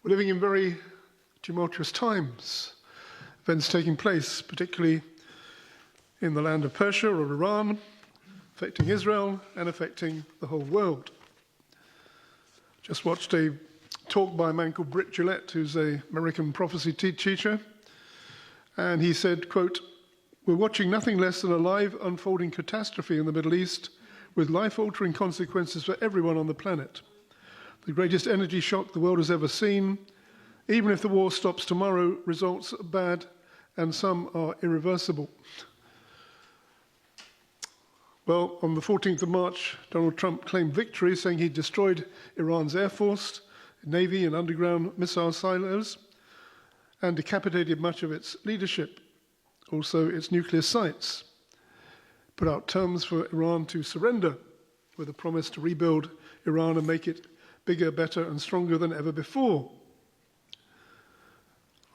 We're living in very tumultuous times, events taking place, particularly in the land of Persia or Iran, affecting Israel and affecting the whole world. Just watched a talk by a man called Britt Gillette, who's an American prophecy teacher, and he said, quote, "We're watching nothing less than a live unfolding catastrophe in the Middle East with life-altering consequences for everyone on the planet. The greatest energy shock the world has ever seen. Even if the war stops tomorrow, results are bad and some are irreversible." Well, on the 14th of March, Donald Trump claimed victory, saying he destroyed Iran's air force, navy and underground missile silos and decapitated much of its leadership, also its nuclear sites. Put out terms for Iran to surrender with a promise to rebuild Iran and make it bigger, better and stronger than ever before.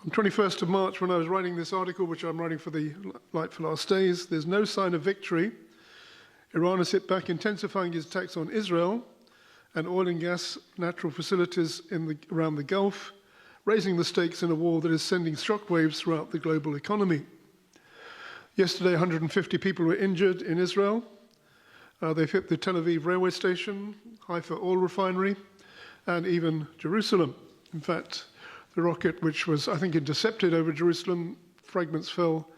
On 21st of March, when I was writing this article, which I'm writing for the Light for Last Days, there's no sign of victory. Iran has hit back, intensifying its attacks on Israel and oil and gas natural facilities around the Gulf, raising the stakes in a war that is sending shockwaves throughout the global economy. Yesterday, 150 people were injured in Israel. They've hit the Tel Aviv railway station, Haifa oil refinery, and even Jerusalem. In fact, the rocket, which was, I think, intercepted over Jerusalem, fragments fell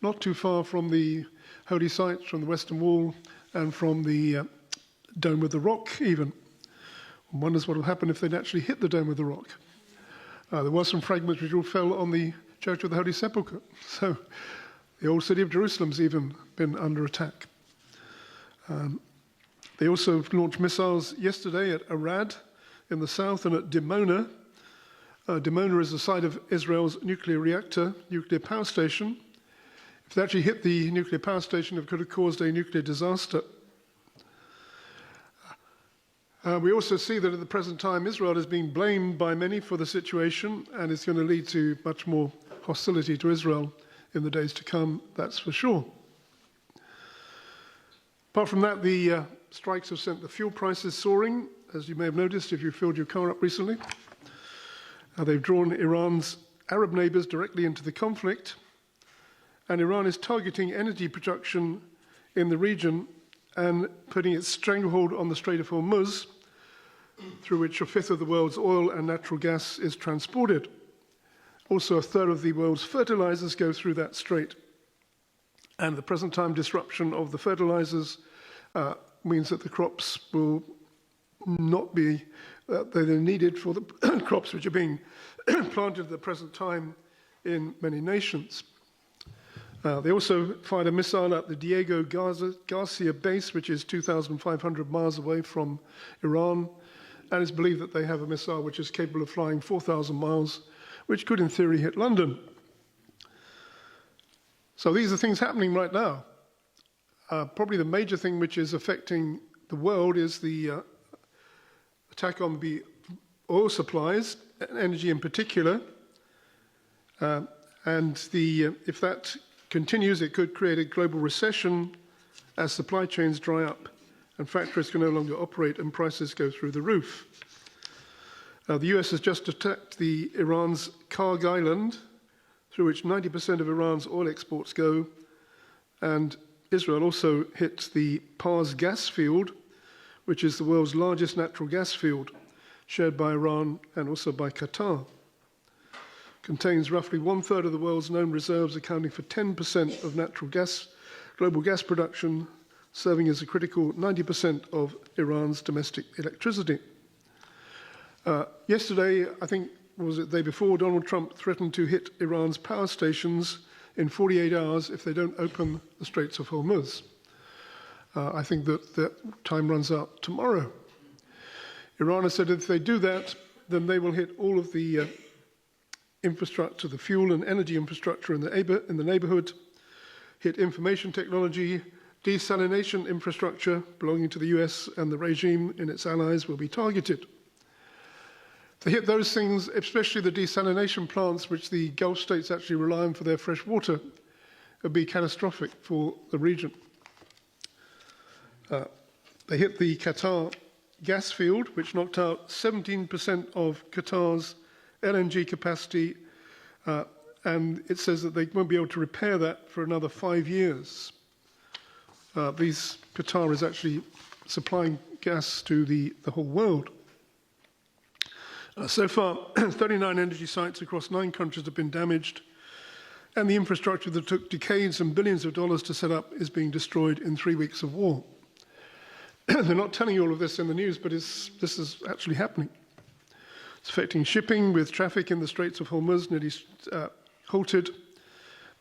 not too far from the holy sites, from the Western Wall, and from the Dome of the Rock, even. One wonders what will happen if they'd actually hit the Dome of the Rock. There were some fragments which all fell on the Church of the Holy Sepulchre. So the old city of Jerusalem's even been under attack. They also launched missiles yesterday at Arad in the south and at Dimona. Dimona is the site of Israel's nuclear power station. If they actually hit the nuclear power station, it could have caused a nuclear disaster. We also see that at the present time, Israel is being blamed by many for the situation, and it's going to lead to much more hostility to Israel in the days to come, that's for sure. Apart from that, the strikes have sent the fuel prices soaring, as you may have noticed if you filled your car up recently. They've drawn Iran's Arab neighbors directly into the conflict, and Iran is targeting energy production in the region and putting its stranglehold on the Strait of Hormuz, through which a fifth of the world's oil and natural gas is transported. Also, a third of the world's fertilizers go through that strait. And at the present time, disruption of the fertilizers means that the crops will not be they're needed for the crops which are being planted at the present time in many nations. They also fired a missile at the Diego Garcia base, which is 2,500 miles away from Iran, and it's believed that they have a missile which is capable of flying 4,000 miles, which could in theory hit London. So these are things happening right now. Probably the major thing which is affecting the world is the attack on the oil supplies, energy in particular, and if that continues, it could create a global recession as supply chains dry up and factories can no longer operate and prices go through the roof. The US has just attacked Iran's Karg Island, through which 90% of Iran's oil exports go, and Israel also hit the Pars gas field, which is the world's largest natural gas field, shared by Iran and also by Qatar. Contains roughly 1/3 of the world's known reserves, accounting for 10% of global gas production, serving as a critical 90% of Iran's domestic electricity. Yesterday, I think, was it the day before, Donald Trump threatened to hit Iran's power stations in 48 hours if they don't open the Straits of Hormuz. I think that the time runs out tomorrow. Iran has said if they do that, then they will hit all of the infrastructure, the fuel and energy infrastructure in the neighborhood, hit information technology, desalination infrastructure belonging to the US, and the regime and its allies will be targeted. If they hit those things, especially the desalination plants, which the Gulf states actually rely on for their fresh water, it would be catastrophic for the region. They hit the Qatar gas field, which knocked out 17% of Qatar's LNG capacity, and it says that they won't be able to repair that for another 5 years. Qatar is actually supplying gas to the whole world. So far, 39 energy sites across 9 countries have been damaged, and the infrastructure that took decades and billions of dollars to set up is being destroyed in 3 weeks of war. They're not telling you all of this in the news, but this is actually happening. It's affecting shipping, with traffic in the Straits of Hormuz nearly halted.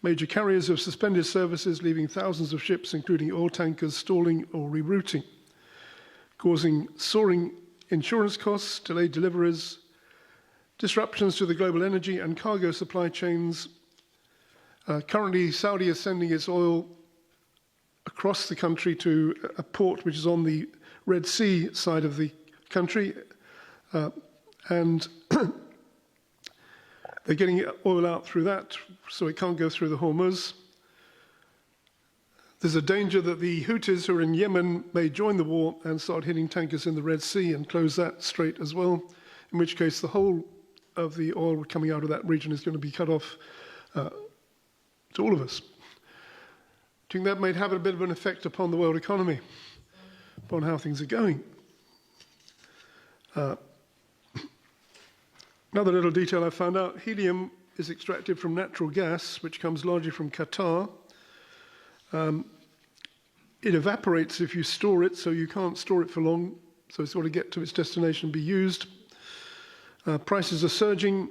Major carriers have suspended services, leaving thousands of ships, including oil tankers, stalling or rerouting, causing soaring insurance costs, delayed deliveries, disruptions to the global energy and cargo supply chains. Currently, Saudi is sending its oil across the country to a port which is on the Red Sea side of the country, and they're getting oil out through that, so it can't go through the Hormuz. There's a danger that the Houthis who are in Yemen may join the war and start hitting tankers in the Red Sea and close that strait as well, in which case the whole of the oil coming out of that region is going to be cut off to all of us. Do you think that might have a bit of an effect upon the world economy, upon how things are going? Another little detail I found out, helium is extracted from natural gas, which comes largely from Qatar. It evaporates if you store it, so you can't store it for long, so it's got to get to its destination and be used. Prices are surging.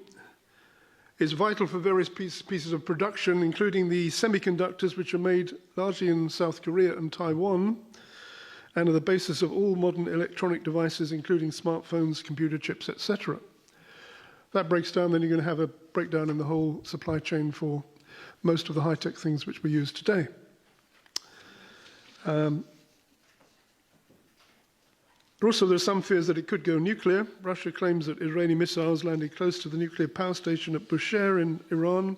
It's vital for various pieces of production, including the semiconductors, which are made largely in South Korea and Taiwan, and are the basis of all modern electronic devices, including smartphones, computer chips, etc. That breaks down, then you're going to have a breakdown in the whole supply chain for most of the high-tech things which we use today. Also, there are some fears that it could go nuclear. Russia claims that Iranian missiles landed close to the nuclear power station at Bushehr in Iran.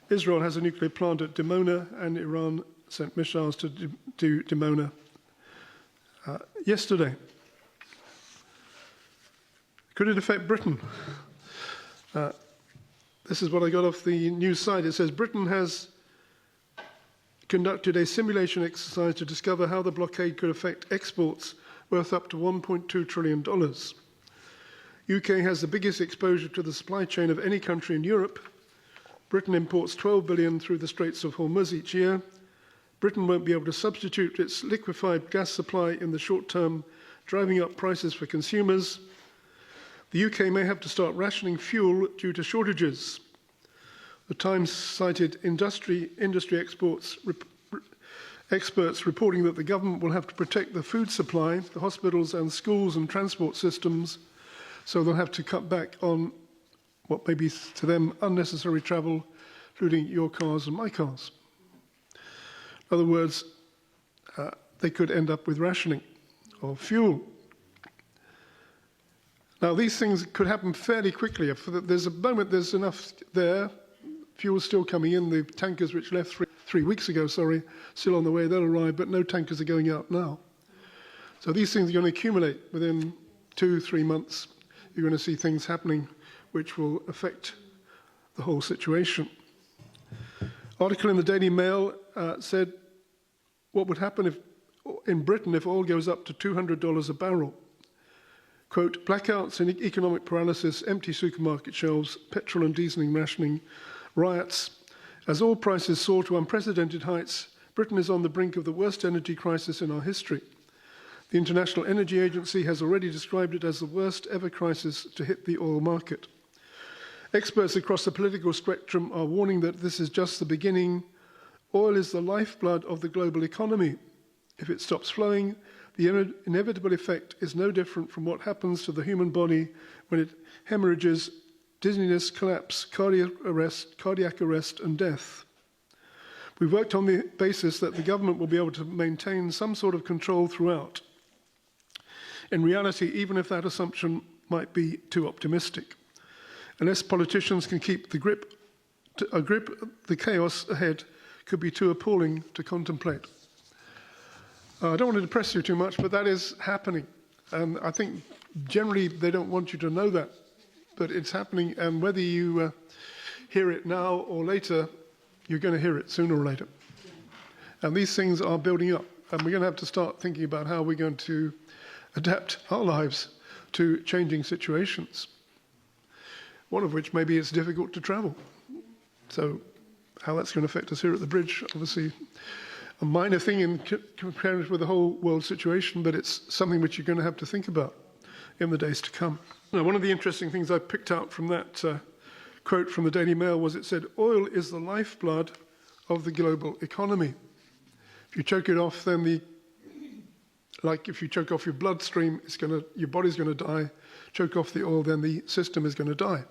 Israel has a nuclear plant at Dimona, and Iran sent missiles to Dimona yesterday. Could it affect Britain? This is what I got off the news site. It says Britain has conducted a simulation exercise to discover how the blockade could affect exports worth up to $1.2 trillion. UK has the biggest exposure to the supply chain of any country in Europe. Britain imports 12 billion through the Straits of Hormuz each year. Britain won't be able to substitute its liquefied gas supply in the short term, driving up prices for consumers. The UK may have to start rationing fuel due to shortages. The Times cited industry experts reporting that the government will have to protect the food supply, the hospitals and schools and transport systems, so they'll have to cut back on what may be to them unnecessary travel, including your cars and my cars. In other words, they could end up with rationing of fuel. Now, these things could happen fairly quickly. If there's a moment there's enough there, fuel's still coming in, the tankers which left three weeks ago, still on the way, they'll arrive, but no tankers are going out now. So these things are going to accumulate within 2-3 months. You're going to see things happening which will affect the whole situation. Article in the Daily Mail said what would happen in Britain if oil goes up to $200 a barrel. Quote, blackouts and economic paralysis, empty supermarket shelves, petrol and dieseling rationing, riots. As oil prices soar to unprecedented heights, Britain is on the brink of the worst energy crisis in our history. The International Energy Agency has already described it as the worst ever crisis to hit the oil market. Experts across the political spectrum are warning that this is just the beginning. Oil is the lifeblood of the global economy. If it stops flowing, the inevitable effect is no different from what happens to the human body when it hemorrhages, dizziness, collapse, cardiac arrest, and death. We've worked on the basis that the government will be able to maintain some sort of control throughout. In reality, even if that assumption might be too optimistic, unless politicians can keep the grip, the chaos ahead could be too appalling to contemplate. I don't want to depress you too much, but that is happening. And I think generally they don't want you to know that, but it's happening, and whether you hear it now or later, you're going to hear it sooner or later. And these things are building up, and we're going to have to start thinking about how we're going to adapt our lives to changing situations. One of which maybe it's difficult to travel. So how that's going to affect us here at the bridge, obviously a minor thing in comparison with the whole world situation, but it's something which you're going to have to think about in the days to come. Now, one of the interesting things I picked out from that quote from the Daily Mail was it said, "Oil is the lifeblood of the global economy. If you choke it off, then like if you choke off your bloodstream, your body's going to die. Choke off the oil, then the system is going to die."